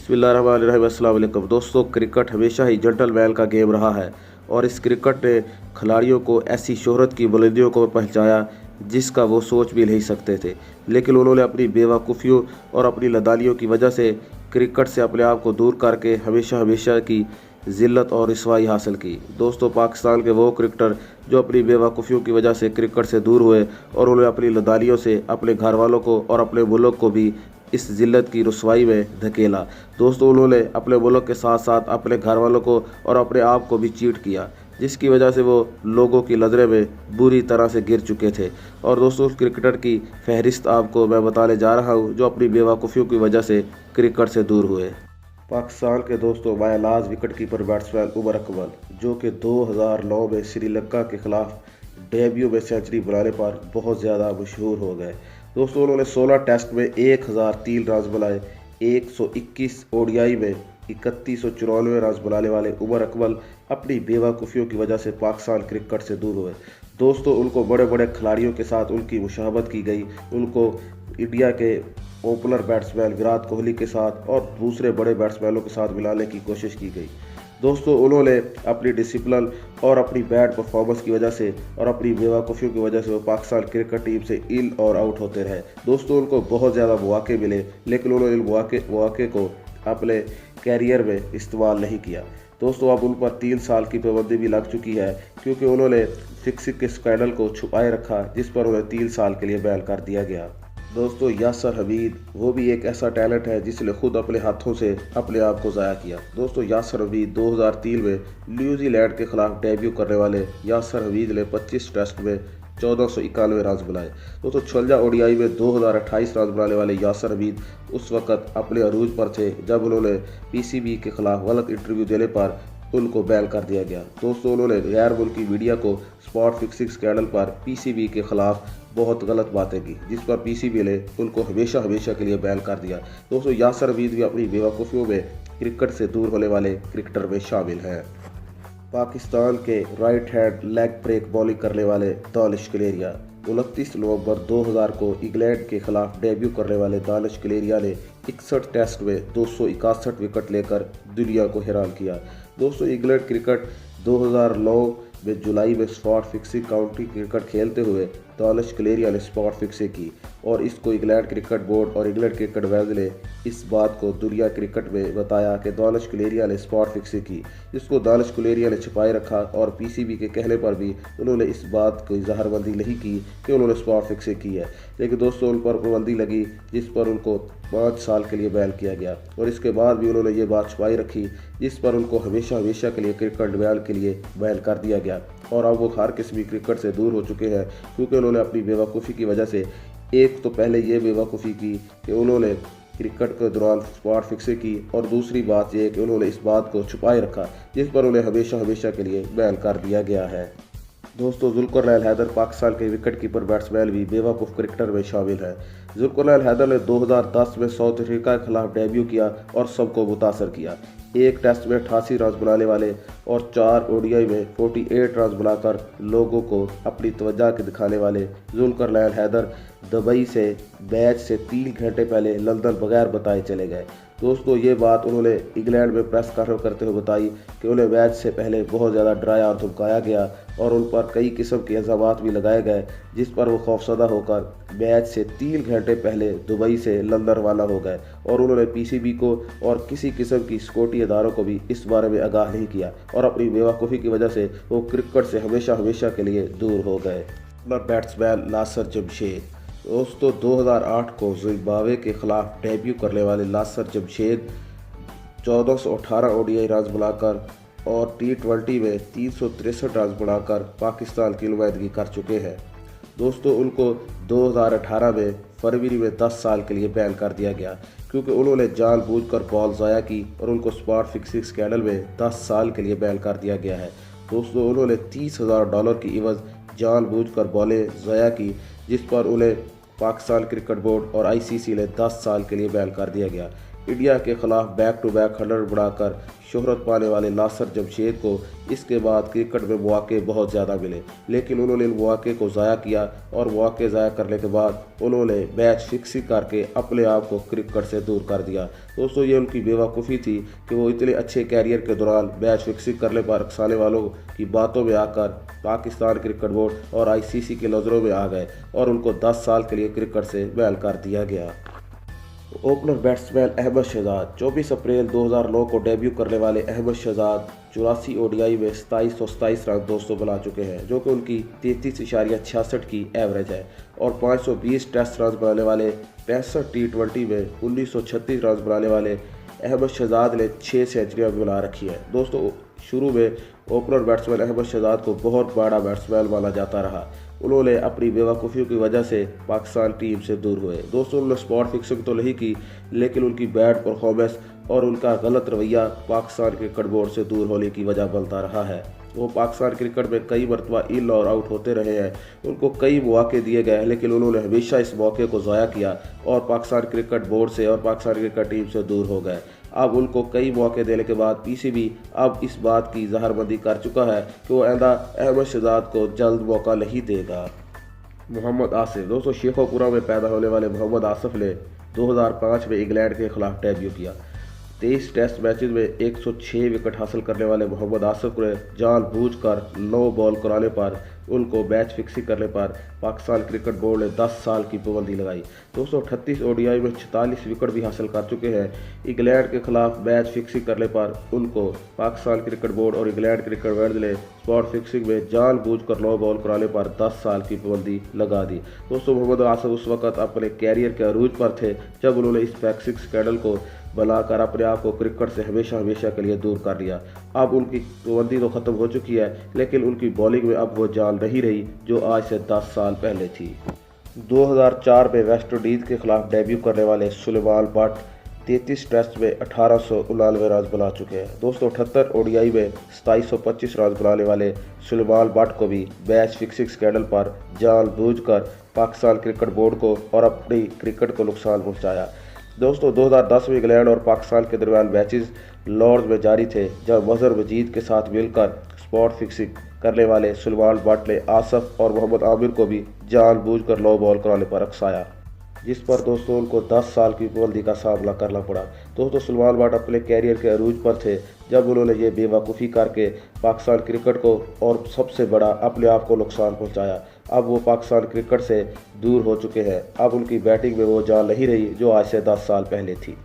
बिस्मिल्लाहिर्रहमानिर्रहीम। अस्सलाम वालेकुम दोस्तों, क्रिकेट हमेशा ही जेंटलमैन का गेम रहा है और इस क्रिकेट ने खिलाड़ियों को ऐसी शोहरत की बुलंदियों को पहुंचाया जिसका वो सोच भी नहीं सकते थे। लेकिन उन्होंने अपनी बेवकूफ़ियों और अपनी लदालियों की वजह से क्रिकेट से अपने आप को दूर करके हमेशा हमेशा की ज़िल्लत और रिसवाई हासिल की। दोस्तों, पाकिस्तान के वो क्रिकेटर जो अपनी बेवकूफ़ियों की वजह से क्रिकेट से दूर हुए और उन्हें अपनी लदालियों से अपने घर वालों को और अपने मुल्क को भी इस ज़िल्लत की रुसवाई में धकेला। दोस्तों, उन्होंने अपने मुल्क के साथ साथ अपने घर वालों को और अपने आप को भी चीट किया, जिसकी वजह से वो लोगों की नज़रों में बुरी तरह से गिर चुके थे। और दोस्तों, उस क्रिकेटर की फहरिस्त आपको मैं बताने जा रहा हूँ जो अपनी बेवकूफ़ियों की वजह से क्रिकेट से दूर हुए। पाकिस्तान के दोस्तों बायलाज wicket keeper batsman Umar Akmal, जो कि 2009 में श्रीलंका के खिलाफ डेब्यू में सेंचुरी बनाने पर बहुत ज़्यादा मशहूर हो गए। दोस्तों, उन्होंने 16 टेस्ट में 1003 रन बनाए। 121 ओडीआई में 3194 रन बनाने वाले उमर अकमल अपनी बेवकूफ़ियों की वजह से पाकिस्तान क्रिकेट से दूर हुए। दोस्तों, उनको बड़े बड़े खिलाड़ियों के साथ उनकी मुशावरत की गई। उनको इंडिया के ओपनर बैट्समैन विराट कोहली के साथ और दूसरे बड़े बैट्समैनों के साथ मिलाने की कोशिश की गई। दोस्तों, उन्होंने अपनी डिसिप्लिन और अपनी बैड परफॉर्मेंस की वजह से और अपनी बेवकूफ़ियों की वजह से वो पाकिस्तान क्रिकेट टीम से इन और आउट होते रहे। दोस्तों, उनको बहुत ज़्यादा मौके मिले, लेकिन उन्होंने इन मौके को अपने कैरियर में इस्तेमाल नहीं किया। दोस्तों, अब उन पर 3 साल की पाबंदी भी लग चुकी है, क्योंकि उन्होंने फिक्सिंग के स्कैंडल को छुपाए रखा, जिस पर उन्हें 3 साल के लिए बैन कर दिया गया। दोस्तों, यासर हमीद वो भी एक ऐसा टैलेंट है जिसने खुद अपने हाथों से अपने आप को ज़ाया किया। दोस्तों, यासर हमीद 2003 में न्यूजीलैंड के खिलाफ डेब्यू करने वाले यासर हमीद ने 25 टेस्ट में 1491 रन बनाए। दोस्तों, 56 ओडीआई में 2028 रन बनाने वाले यासर हमीद उस वक़्त अपने अरूज पर थे जब उन्होंने पीसीबी के खिलाफ गलत इंटरव्यू देने पर उनको बैन कर दिया गया। दोस्तों, उन्होंने गैर मुल्की मीडिया को स्पॉट फिक्सिंग स्कैंडल पर पीसीबी के खिलाफ बहुत गलत बातें की, जिस पर पीसीबी ने उनको हमेशा हमेशा के लिए बैन कर दिया। दोस्तों, यासर हमीद भी अपनी बेवकूफ़ियों में क्रिकेट से दूर होने वाले क्रिकेटर में शामिल हैं। पाकिस्तान के right hand leg break bowling करने वाले दानिश कलेरिया 29 नवंबर 2000 को इंग्लैंड के खिलाफ डेब्यू करने वाले दानिश कलेरिया ने 61 टेस्ट में 261 विकेट लेकर दुनिया को हैरान किया। दोस्तों, इंग्लैंड क्रिकेट 2009 में जुलाई में स्पॉट फिक्सिंग काउंटी क्रिकेट खेलते हुए दानिश कलेरिया ने स्पॉट फिक्सिंग की और इसको इंग्लैंड क्रिकेट बोर्ड और इंग्लैंड क्रिकेट बोर्ड ने इस बात को दुनिया क्रिकेट में बताया कि दानिश कलेरिया ने स्पॉट फिक्सिंग की, जिसको दानिश कलेरिया ने छिपाए रखा और पीसीबी के कहने पर भी उन्होंने इस बात को ज़हरबंदी नहीं की कि उन्होंने स्पॉट फिक्सिंग की है। लेकिन दोस्तों, उन पर पाबंदी लगी, जिस पर उनको 5 साल के लिए बैन किया गया और इसके बाद भी उन्होंने ये बात छुपाई रखी, जिस पर उनको हमेशा हमेशा के लिए क्रिकेट बैन के लिए बैन कर दिया गया। और अब वो हर किस्म की क्रिकेट से दूर हो चुके हैं, क्योंकि उन्होंने अपनी बेवकूफ़ी की वजह से एक तो पहले ये बेवकूफ़ी की कि उन्होंने क्रिकेट के दौरान स्पॉट फिक्सिंग की और दूसरी बात यह कि उन्होंने इस बात को छुपाए रखा, जिस पर उन्हें हमेशा हमेशा के लिए बैन कर दिया गया है। दोस्तों, जुल्करनैन हैदर पाकिस्तान के विकेट कीपर बैट्समैन भी बेवकूफ़ क्रिकेटर में शामिल है। जुल्करनैन हैदर ने 2010 में साउथ अफ्रीका के खिलाफ डेब्यू किया और सबको मुतासर किया। एक टेस्ट में 88 रन बनाने वाले और 4 ओडीआई में 48 रन बनाकर लोगों को अपनी तवज्जो दिखाने वाले जुल्करनैन हैदर दुबई से मैच से 3 घंटे पहले लंदन बगैर बताए चले गए। दोस्तों, ये बात उन्होंने इंग्लैंड में प्रेस कॉन्फ्रेंस करते हुए बताई कि उन्हें मैच से पहले बहुत ज़्यादा डराया और धमकाया गया और उन पर कई किस्म के इल्ज़ामात भी लगाए गए, जिस पर वो खौफसदा होकर मैच से 3 घंटे पहले दुबई से लंदन रवाना हो गए और उन्होंने पीसीबी को और किसी किस्म की सिक्योरिटी इदारों को भी इस बारे में आगाह नहीं किया और अपनी बेवकूफ़ी की वजह से वो क्रिकेट से हमेशा हमेशा के लिए दूर हो गए। बैट्समैन नासिर जमशेद, दोस्तों 2008 को जिम्बाब्वे के खिलाफ डेब्यू करने वाले नासिर जमशेद 1418 ओडीआई रन बनाकर और T20 में 363 रन बनाकर पाकिस्तान की नुमाइंदगी कर चुके हैं। दोस्तों, उनको 2018 में फरवरी में 10 साल के लिए बैन कर दिया गया, क्योंकि उन्होंने जानबूझकर बॉल ज़ाया की और उनको स्पॉट फिक्सिंग स्कैंडल में 10 साल के लिए बैन कर दिया गया है। दोस्तों, उन्होंने $30,000 की इवज़ जानबूझकर बॉलें ज़ाया की, जिस पर उन्हें पाकिस्तान क्रिकेट बोर्ड और आईसीसी ने 10 साल के लिए बैन कर दिया गया। इंडिया के खिलाफ बैक टू बैक 100 बनाकर शोहरत पाने वाले नासिर जमशेद को इसके बाद क्रिकेट में मौके बहुत ज़्यादा मिले, लेकिन उन्होंने इन मौके को ज़ाया किया और मौके ज़ाया करने के बाद उन्होंने मैच फिक्सिंग करके अपने आप को क्रिकेट से दूर कर दिया। दोस्तों, ये उनकी बेवकूफ़ी थी कि वो इतने अच्छे कैरियर के दौरान मैच फिक्सिंग करने पर अक्साने वालों की बातों में आकर पाकिस्तान क्रिकेट बोर्ड और ICC की नज़रों में आ गए और उनको 10 साल के लिए क्रिकेट से बैन कर दिया गया। ओपनर बैट्समैन अहमद शहजाद 24 अप्रैल 2009 को डेब्यू करने वाले अहमद शहजाद 84 ODI में 2727 रन दोस्तों बना चुके हैं, जो कि उनकी 33.66 की एवरेज है, और 520 टेस्ट रन बनाने वाले 65 T20 में 1936 रन बनाने वाले अहमद शहजाद ने 6 सेंचुरियाँ बना रखी हैं। दोस्तों, शुरू में ओपनर बैट्समैन अहमद शहजाद को बहुत बड़ा बैट्समैन माना जाता रहा। उन्होंने अपनी बेवकूफ़ियों की वजह से पाकिस्तान टीम से दूर हुए। दोस्तों, उन्होंने स्पॉट फिक्सिंग तो नहीं की, लेकिन उनकी बैड परफॉर्मेंस और उनका गलत रवैया पाकिस्तान क्रिकेट बोर्ड से दूर होने की वजह बनता रहा है। वो पाकिस्तान क्रिकेट में कई मरतबा इन और आउट होते रहे हैं, उनको कई मौके दिए गए, लेकिन उन्होंने हमेशा इस मौके को ज़ाया किया और पाकिस्तान क्रिकेट बोर्ड से और पाकिस्तान क्रिकेट टीम से दूर हो गए। अब उनको कई मौके देने के बाद PCB अब इस बात की ज़हरबंदी कर चुका है कि वो आइंदा अहमद शहजाद को जल्द मौका नहीं देगा। मोहम्मद आसिफ, दोस्तों, शेखोपुरा में पैदा होने वाले मोहम्मद आसिफ ने 2005 में इंग्लैंड के खिलाफ डेब्यू किया। 23 टेस्ट मैचेस में 106 विकेट हासिल करने वाले मोहम्मद आसिफ ने जानबूझकर नो बॉल कराने पर उनको मैच फिक्सिंग करने पर पाकिस्तान क्रिकेट बोर्ड ने 10 साल की पाबंदी लगाई। दोस्तों, 38 ODI में 46 विकेट भी हासिल कर चुके हैं। इंग्लैंड के खिलाफ मैच फिक्सिंग करने पर उनको पाकिस्तान क्रिकेट बोर्ड और इंग्लैंड क्रिकेट बोर्ड ने स्पॉट फिक्सिंग में जानबूझकर नो बॉल कराने पर 10 साल की पाबंदी लगा दी। दोस्तों, मोहम्मद आसिफ उस वक्त अपने कैरियर के अरूज पर थे जब उन्होंने इस फिक्सिंग स्कैंडल को बनाकर अपने आप को क्रिकेट से हमेशा हमेशा के लिए दूर कर लिया। अब उनकी पाबंदी तो ख़त्म हो चुकी है, लेकिन उनकी बॉलिंग में अब वो जान नहीं रही जो आज से 10 साल पहले थी। 2004 में वेस्ट इंडीज़ के खिलाफ डेब्यू करने वाले सुलेमान बट 33 टेस्ट में 1899 रन बना चुके हैं। दोस्तों, 78 ODI में 2725 रन बनाने वाले सुलेमान बट को भी मैच फिक्सिंग स्कैंडल पर जानबूझकर पाकिस्तान क्रिकेट बोर्ड को और अपनी क्रिकेट को नुकसान पहुँचाया। दोस्तों, 2010 में इंग्लैंड और पाकिस्तान के दरमियान मैचेस लॉर्ड्स में जारी थे, जब मजहर मजीद के साथ मिलकर स्पॉट फिक्सिंग करने वाले सुलेमान बट ने आसफ और मोहम्मद आमिर को भी जानबूझकर लो बॉल कराने पर अकसाया, जिस पर दोस्तों उनको 10 साल की पाबंदी का सामना करना पड़ा। दोस्तों, सुलेमान बट अपने कैरियर के अरूज पर थे जब उन्होंने ये बेवकूफ़ी करके पाकिस्तान क्रिकेट को और सबसे बड़ा अपने आप को नुकसान पहुंचाया। अब वो पाकिस्तान क्रिकेट से दूर हो चुके हैं। अब उनकी बैटिंग में वो जान नहीं रही जो आज से 10 साल पहले थी।